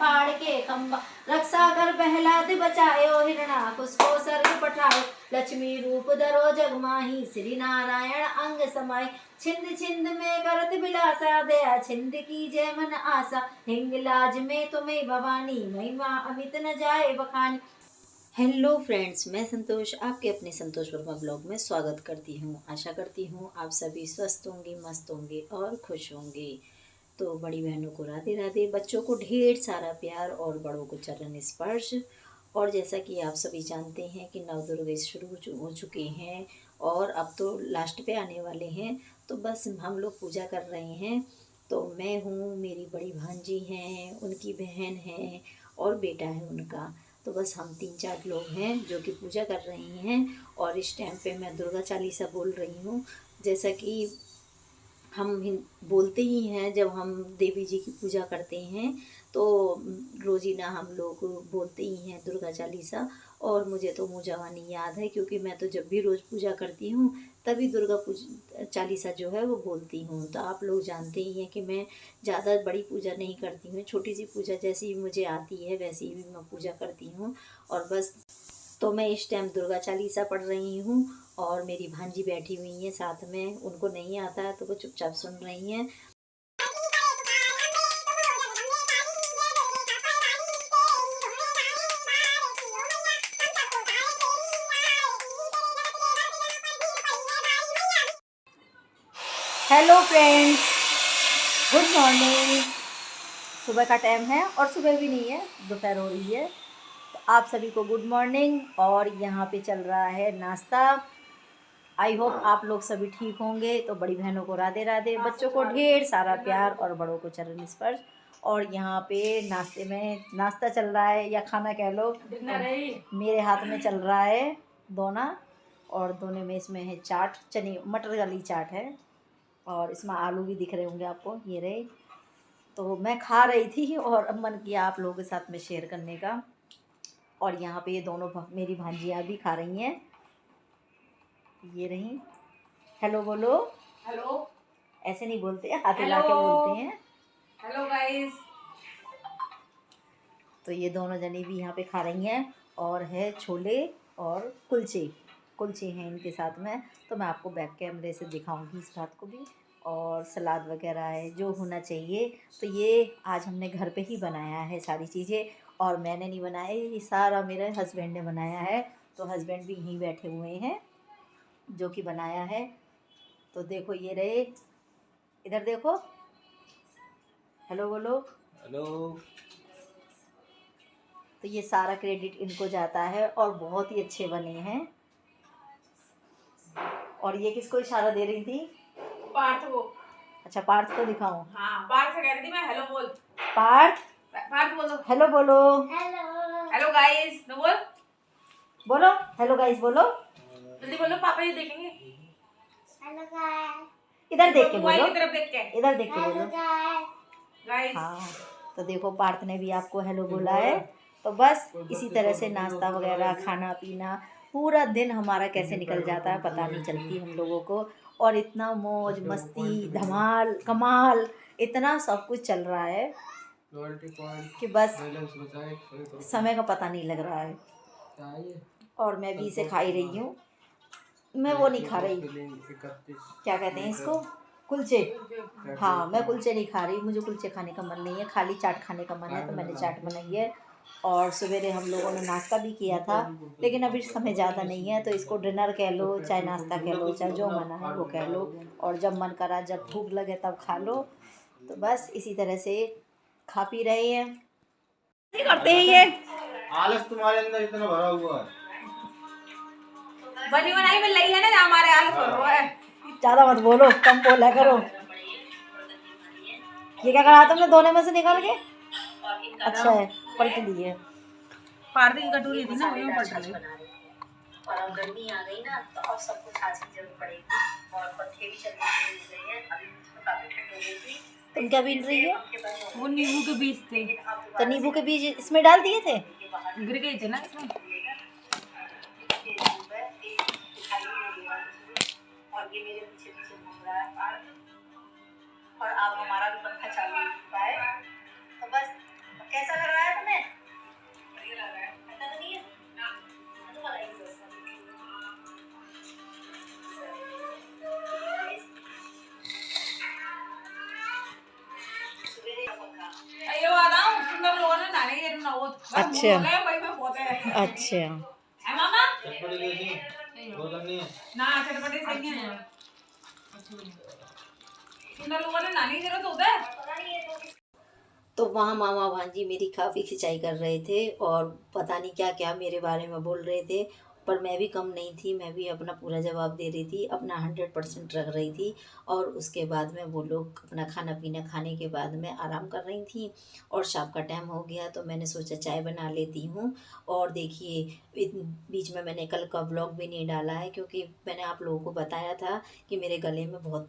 फाड़ के खंबा, रक्षा कर प्रहलाद बचायो, हिरणाकुश को सर्ग पठायो, लक्ष्मी रूप धरो जग माही, श्री नारायण अंग समाई, छिंद छिंद में करत बिलासा, दया छिंद की जय मन आशा, हिंगलाज में तुम्हें भवानी, महिमा अमित न जाए बखानी। हेलो फ्रेंड्स, मैं संतोष आपके अपने संतोष वर्मा ब्लॉग में स्वागत करती हूँ। आशा करती हूँ आप सभी स्वस्थ होंगे, मस्त होंगे और खुश होंगे। तो बड़ी बहनों को राधे राधे, बच्चों को ढेर सारा प्यार और बड़ों को चरण स्पर्श। और जैसा कि आप सभी जानते हैं कि नवदुर्गा शुरू हो चुके हैं और अब तो लास्ट पे आने वाले हैं, तो बस हम लोग पूजा कर रहे हैं। तो मैं हूँ, मेरी बड़ी भांजी हैं, उनकी बहन है और बेटा है उनका। तो बस हम 3-4 लोग हैं जो कि पूजा कर रहे हैं। और इस टाइम पे मैं दुर्गा चालीसा बोल रही हूँ। जैसा कि हम बोलते ही हैं, जब हम देवी जी की पूजा करते हैं तो रोज़ीना हम लोग बोलते ही हैं दुर्गा चालीसा। और मुझे तो मुँह जवानी याद है, क्योंकि मैं तो जब भी रोज़ पूजा करती हूँ तभी दुर्गा पूजा चालीसा जो है वो बोलती हूँ। तो आप लोग जानते ही हैं कि मैं ज़्यादा बड़ी पूजा नहीं करती हूँ, छोटी सी पूजा जैसी मुझे आती है वैसी ही मैं पूजा करती हूँ। और बस तो मैं इस टाइम दुर्गा चालीसा पढ़ रही हूँ और मेरी भांजी बैठी हुई है साथ में, उनको नहीं आता है तो वो चुपचाप सुन रही हैं। Hello friends, good morning. सुबह का टाइम है और सुबह भी नहीं है, दोपहर हो रही है। तो आप सभी को गुड मॉर्निंग। और यहाँ पे चल रहा है नाश्ता। आई होप आप लोग सभी ठीक होंगे। तो बड़ी बहनों को राधे राधे, बच्चों को ढेर सारा प्यार और बड़ों को चरण स्पर्श। और यहाँ पे नाश्ते में नाश्ता चल रहा है या खाना कह लो, मेरे हाथ में चल रहा है दोना। और दोने में इसमें है चाट, चने मटर वाली चाट है और इसमें आलू भी दिख रहे होंगे आपको, ये रहे। तो मैं खा रही थी और अब मन किया आप लोगों के साथ में शेयर करने का। और यहाँ पे ये दोनों मेरी भांजियाँ भी खा रही हैं, ये रही। हेलो बोलो। हेलो। ऐसे नहीं बोलते, हाथ हिला के बोलते हैं। Hello guys. तो ये दोनों जनी भी यहाँ पे खा रही हैं। और है छोले और कुलचे हैं इनके साथ में। तो मैं आपको बैक कैमरे से दिखाऊंगी इस बात को भी। और सलाद वगैरह है जो होना चाहिए। तो ये आज हमने घर पे ही बनाया है सारी चीज़ें, और मैंने नहीं बनाया, ये सारा मेरे हस्बैंड ने बनाया है। तो हस्बैंड भी यहीं बैठे हुए हैं जो कि बनाया है। तो देखो ये रहे, इधर देखो, हेलो बोलो। हेलो। तो ये सारा क्रेडिट इनको जाता है और बहुत ही अच्छे बने हैं। और ये किसको इशारा दे रही थी? पार्थ को। अच्छा, पार्थ को दिखाऊं? हाँ, पार्थ से कह रही थी मैं हेलो बोल। पार्थ बोलो। हेलो बोलो। हेलो गाइस, तो बोलो हेलो गाइस बोलो। जल्दी बोलो, पापा जी देखेंगे। Hello guys. इधर देख के बोलो, मोबाइल की तरफ देख के। इधर देख के बोलो। गाइस। हाँ, तो देखो पार्थ ने भी आपको हेलो बोला है। तो बस इसी तरह से नाश्ता वगैरह, खाना पीना, पूरा दिन हमारा कैसे निकल जाता है पता नहीं चलती हम लोगों को। और इतना मौज मस्ती, धमाल कमाल, इतना सब कुछ चल रहा है कि बस समय का पता नहीं लग रहा है। और मैं भी इसे खा ही रही हूँ। मैं वो नहीं खा रही, क्या कहते हैं इसको, कुलचे। हाँ, मैं कुलचे नहीं खा रही, मुझे कुलचे खाने का मन नहीं है, खाली चाट खाने का मन है। तो मैंने चाट बनाई है। और सवेरे हम लोगों ने नाश्ता भी किया था, लेकिन अभी समय ज़्यादा नहीं है, तो इसको डिनर कह लो, चाहे नाश्ता कह लो, चाहे जो मना है वो कह लो। और जब मन करा, जब भूख लगे तब खा लो। तो बस इसी तरह से खा पी रहे हैं। करते हैं ये आलस तुम्हारे अंदर इतना भरा हुआ है। बनी बनाई में लगी है ना, हमारे आलस हो रहा है। ज़्यादा मत बोलो, कम बोला करो। ये क्या करा तुमने दोनों में से निकाल के? अच्छा है, पलट लिए। पार्थ की कटोरी थी ना, वही में पलट रही। और अब गर्मी आ गई ना, तो अब सब कुछ आज की जरूरत पड़ेगी। और पंखे भी चलने शुरू हो गए हैं, अभी तो काफी ठंड हो गई थी। तुम क्या बीन रही हो? वो नींबू के बीज थे। तो नींबू के बीज इसमें डाल दिए थे? गिर गए थे ना इसमें। और ये मेरे पीछे पीछे घूम रहा है पार्थ। और अब हमारा भी पंखा चालू हो चुका है। तो बस कैसा लग रहा बहुत अच्छा। भाई मैं बहुत है अच्छा मामा चटपटी कैसी वो करनी है। ना चटपटे सही है सुंदर लोगों ने नानी जरूरत होता है। तो वहाँ मामा भांजी मेरी काफ़ी खिंचाई कर रहे थे और पता नहीं क्या क्या मेरे बारे में बोल रहे थे, पर मैं भी कम नहीं थी, मैं भी अपना पूरा जवाब दे रही थी, अपना 100% रख रही थी। और उसके बाद में वो लोग अपना खाना पीना खाने के बाद में आराम कर रही थी और शाम का टाइम हो गया तो मैंने सोचा चाय बना लेती हूँ। और देखिए बीच में मैंने कल का व्लॉग भी नहीं डाला है क्योंकि मैंने आप लोगों को बताया था कि मेरे गले में बहुत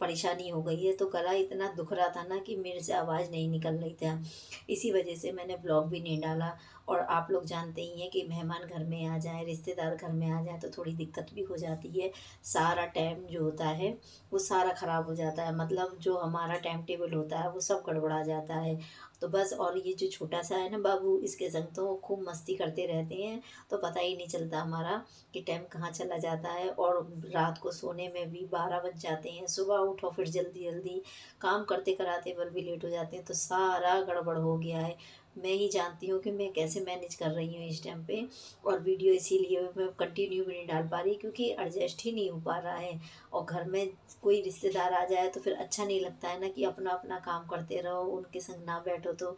परेशानी हो गई है, तो गला इतना दुख रहा था ना कि मेरे से आवाज़ नहीं निकल रही था। इसी वजह से मैंने ब्लॉग भी नहीं डाला। और आप लोग जानते ही हैं कि मेहमान घर में आ जाए, रिश्तेदार घर में आ जाए तो थोड़ी दिक्कत भी हो जाती है। सारा टाइम जो होता है वो सारा ख़राब हो जाता है, मतलब जो हमारा टाइम टेबल होता है वो सब गड़बड़ा जाता है। तो बस, और ये जो छोटा सा है ना बाबू, इसके संग तो खूब मस्ती करते रहते हैं, तो पता ही नहीं चलता हमारा कि टाइम कहाँ चला जाता है। और रात को सोने में भी 12 बज जाते हैं, सुबह उठो फिर जल्दी जल्दी काम करते कराते बल भी लेट हो जाते हैं, तो सारा गड़बड़ हो गया है। मैं ही जानती हूँ कि मैं कैसे मैनेज कर रही हूँ इस टाइम पे। और वीडियो इसीलिए मैं कंटिन्यू भी नहीं डाल पा रही क्योंकि एडजस्ट ही नहीं हो पा रहा है। और घर में कोई रिश्तेदार आ जाए तो फिर अच्छा नहीं लगता है ना कि अपना अपना काम करते रहो, उनके संग ना बैठो तो।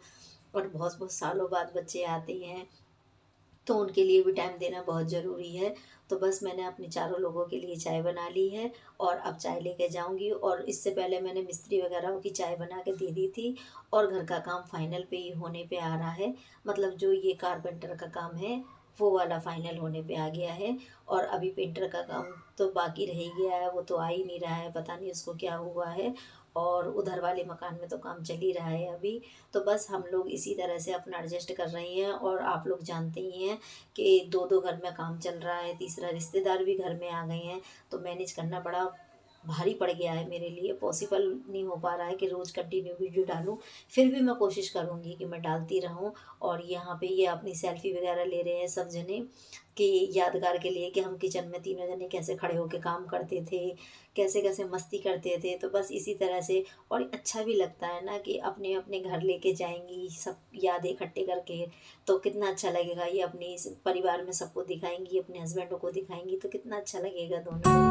और बहुत बहुत सालों बाद बच्चे आते हैं तो उनके लिए भी टाइम देना बहुत ज़रूरी है। तो बस मैंने अपने चारों लोगों के लिए चाय बना ली है और अब चाय लेके जाऊंगी। और इससे पहले मैंने मिस्त्री वगैरह की चाय बना के दे दी थी और घर का काम फाइनल पे ही होने पे आ रहा है, मतलब जो ये कारपेंटर का काम है वो वाला फाइनल होने पे आ गया है। और अभी पेंटर का काम तो बाकी रह ही गया है, वो तो आ ही नहीं रहा है, पता नहीं उसको क्या हुआ है। और उधर वाले मकान में तो काम चल ही रहा है अभी। तो बस हम लोग इसी तरह से अपना एडजस्ट कर रहे हैं। और आप लोग जानते ही हैं कि दो दो घर में काम चल रहा है, तीसरा रिश्तेदार भी घर में आ गए हैं, तो मैनेज करना बड़ा भारी पड़ गया है मेरे लिए। पॉसिबल नहीं हो पा रहा है कि रोज़ कंटिन्यू वीडियो डालूं, फिर भी मैं कोशिश करूंगी कि मैं डालती रहूं। और यहाँ पे ये अपनी सेल्फी वगैरह ले रहे हैं सब जने कि यादगार के लिए कि हम किचन में तीनों जने कैसे खड़े होकर काम करते थे, कैसे कैसे मस्ती करते थे। तो बस इसी तरह से, और अच्छा भी लगता है ना कि अपने अपने घर लेके जाएंगी सब यादें इकट्ठे करके, तो कितना अच्छा लगेगा। ये अपने इस परिवार में सबको दिखाएंगी, अपने हस्बैंडों को दिखाएंगी तो कितना अच्छा लगेगा दोनों।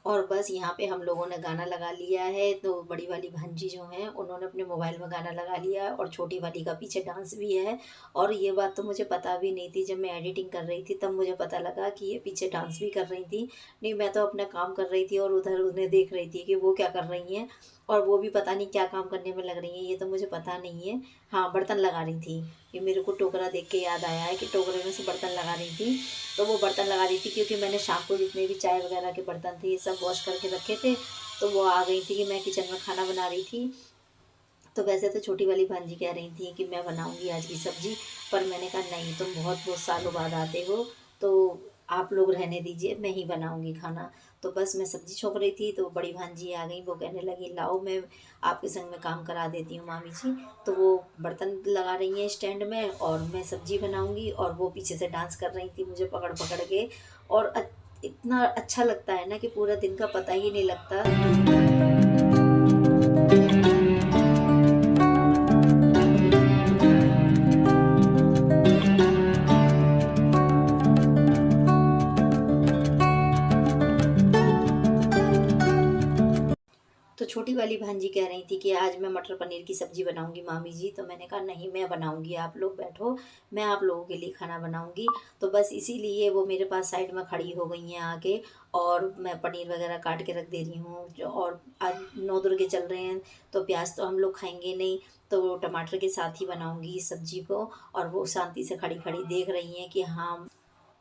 और बस यहाँ पे हम लोगों ने गाना लगा लिया है, तो बड़ी वाली भांजी जो हैं उन्होंने अपने मोबाइल में गाना लगा लिया है और छोटी वाली का पीछे डांस भी है। और ये बात तो मुझे पता भी नहीं थी, जब मैं एडिटिंग कर रही थी तब मुझे पता लगा कि ये पीछे डांस भी कर रही थी। नहीं, मैं तो अपना काम कर रही थी और उधर उन्हें देख रही थी कि वो क्या कर रही हैं। और वो भी पता नहीं क्या काम करने में लग रही हैं, ये तो मुझे पता नहीं है। हाँ, बर्तन लगा रही थी। ये मेरे को टोकरा देख के याद आया है कि टोकरे में से बर्तन लगा रही थी। तो वो बर्तन लगा रही थी क्योंकि मैंने शाम को जितने भी चाय वगैरह के बर्तन थे ये सब वॉश करके रखे थे। तो वो आ गई थी कि मैं किचन में खाना बना रही थी। तो वैसे तो छोटी वाली भांजी कह रही थी कि मैं बनाऊंगी आज की सब्ज़ी, पर मैंने कहा नहीं, तुम बहुत बहुत सालों बाद आते हो तो आप लोग रहने दीजिए, मैं ही बनाऊंगी खाना। तो बस मैं सब्ज़ी छोंक रही थी तो बड़ी भांजी आ गई, वो कहने लगी लाओ मैं आपके संग में काम करा देती हूँ मामी जी। तो वो बर्तन लगा रही हैं स्टैंड में और मैं सब्ज़ी बनाऊंगी, और वो पीछे से डांस कर रही थी मुझे पकड़ पकड़ के। और इतना अच्छा लगता है ना कि पूरा दिन का पता ही नहीं लगता। तो छोटी वाली भांजी कह रही थी कि आज मैं मटर पनीर की सब्ज़ी बनाऊंगी मामी जी। तो मैंने कहा नहीं, मैं बनाऊंगी, आप लोग बैठो, मैं आप लोगों के लिए खाना बनाऊंगी। तो बस इसीलिए वो मेरे पास साइड में खड़ी हो गई हैं आके, और मैं पनीर वगैरह काट के रख दे रही हूँ। और आज 9 दुर्गे चल रहे हैं तो प्याज तो हम लोग खाएंगे नहीं, तो टमाटर के साथ ही बनाऊंगी इस सब्ज़ी को। और वो शांति से खड़ी खड़ी देख रही हैं कि हाँ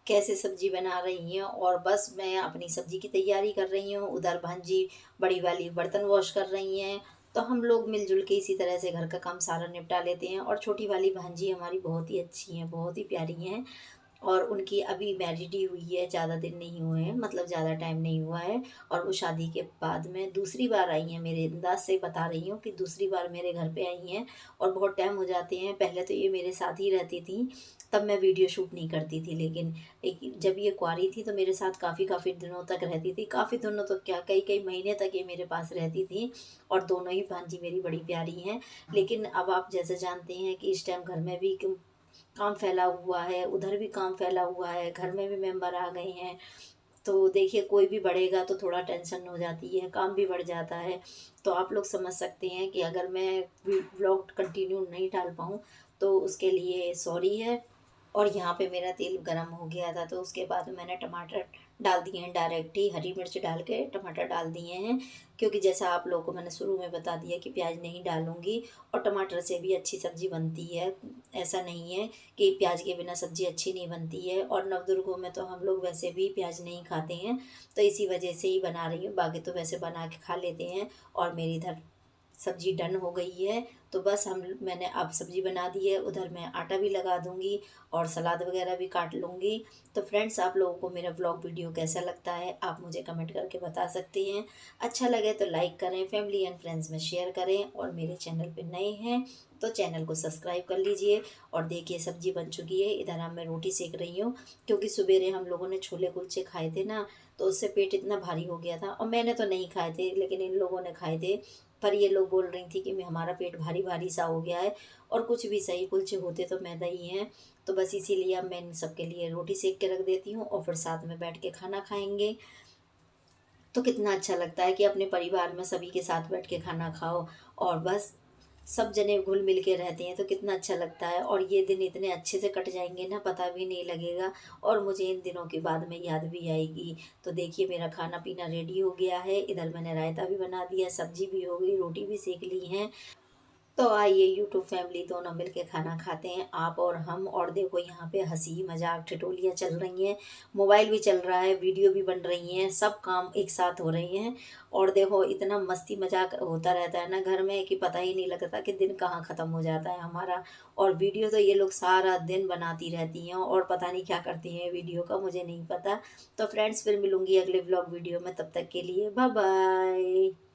कैसे सब्जी बना रही हैं। और बस मैं अपनी सब्जी की तैयारी कर रही हूँ, उधर भांजी बड़ी वाली बर्तन वॉश कर रही हैं। तो हम लोग मिलजुल के इसी तरह से घर का काम सारा निपटा लेते हैं। और छोटी वाली भांजी हमारी बहुत ही अच्छी हैं, बहुत ही प्यारी हैं। और उनकी अभी मैरिड ही हुई है, ज़्यादा दिन नहीं हुए हैं, मतलब ज़्यादा टाइम नहीं हुआ है। और वो शादी के बाद में दूसरी बार आई हैं, मेरे अंदाज से बता रही हूँ कि दूसरी बार मेरे घर पे आई हैं। और बहुत टाइम हो जाते हैं, पहले तो ये मेरे साथ ही रहती थी, तब मैं वीडियो शूट नहीं करती थी, लेकिन जब ये कुंवारी थी तो मेरे साथ काफ़ी दिनों तक रहती थी, काफ़ी दिनों तक क्या, कई महीने तक ये मेरे पास रहती थी। और दोनों ही भांजी मेरी बड़ी प्यारी हैं। लेकिन अब आप जैसे जानते हैं कि इस टाइम घर में भी काम फैला हुआ है, उधर भी काम फैला हुआ है, घर में भी मेंबर आ गए हैं। तो देखिए, कोई भी बढ़ेगा तो थोड़ा टेंशन हो जाती है, काम भी बढ़ जाता है। तो आप लोग समझ सकते हैं कि अगर मैं व्लॉग कंटिन्यू नहीं डाल पाऊँ तो उसके लिए सॉरी है। और यहाँ पे मेरा तेल गरम हो गया था, तो उसके बाद मैंने टमाटर डाल दिए हैं, डायरेक्ट ही हरी मिर्च डाल के टमाटर डाल दिए हैं। क्योंकि जैसा आप लोगों को मैंने शुरू में बता दिया कि प्याज नहीं डालूंगी, और टमाटर से भी अच्छी सब्ज़ी बनती है। ऐसा नहीं है कि प्याज के बिना सब्ज़ी अच्छी नहीं बनती है। और नवदुर्गों में तो हम लोग वैसे भी प्याज नहीं खाते हैं, तो इसी वजह से ही बना रही हूँ, बाकी तो वैसे बना के खा लेते हैं। और मेरी इधर सब्ज़ी डन हो गई है, तो बस मैंने अब सब्ज़ी बना दी है, उधर मैं आटा भी लगा दूंगी और सलाद वगैरह भी काट लूँगी। तो फ्रेंड्स, आप लोगों को मेरा ब्लॉग वीडियो कैसा लगता है आप मुझे कमेंट करके बता सकते हैं। अच्छा लगे तो लाइक करें, फैमिली एंड फ्रेंड्स में शेयर करें, और मेरे चैनल पे नए हैं तो चैनल को सब्सक्राइब कर लीजिए। और देखिए, सब्ज़ी बन चुकी है, इधर मैं रोटी सेक रही हूँ, क्योंकि सवेरे हम लोगों ने छोले कुलचे खाए थे ना, तो उससे पेट इतना भारी हो गया था। और मैंने तो नहीं खाए थे, लेकिन इन लोगों ने खाए थे। पर ये लोग बोल रही थी कि हमारा पेट भारी भारी सा हो गया है। और कुछ भी सही, कुलचे होते तो मैदा ही हैं। तो बस इसीलिए अब मैं इन सबके लिए रोटी सेक के रख देती हूँ, और फिर साथ में बैठ के खाना खाएंगे। तो कितना अच्छा लगता है कि अपने परिवार में सभी के साथ बैठ के खाना खाओ, और बस सब जने घुल मिल के रहते हैं, तो कितना अच्छा लगता है। और ये दिन इतने अच्छे से कट जाएंगे ना, पता भी नहीं लगेगा, और मुझे इन दिनों के बाद में याद भी आएगी। तो देखिए, मेरा खाना पीना रेडी हो गया है, इधर मैंने रायता भी बना दिया, सब्जी भी हो गई, रोटी भी सेक ली है। तो आइए यूट्यूब फैमिली दोनों मिलके खाना खाते हैं, आप और हम। और देखो, यहाँ पे हंसी मजाक ठिठोलियाँ चल रही हैं, मोबाइल भी चल रहा है, वीडियो भी बन रही हैं, सब काम एक साथ हो रहे हैं। और देखो, इतना मस्ती मजाक होता रहता है ना घर में कि पता ही नहीं लगता कि दिन कहाँ ख़त्म हो जाता है हमारा। और वीडियो तो ये लोग सारा दिन बनाती रहती हैं, और पता नहीं क्या करती हैं वीडियो का, मुझे नहीं पता। तो फ्रेंड्स, फिर मिलूंगी अगले ब्लॉग वीडियो में, तब तक के लिए बाय बाय।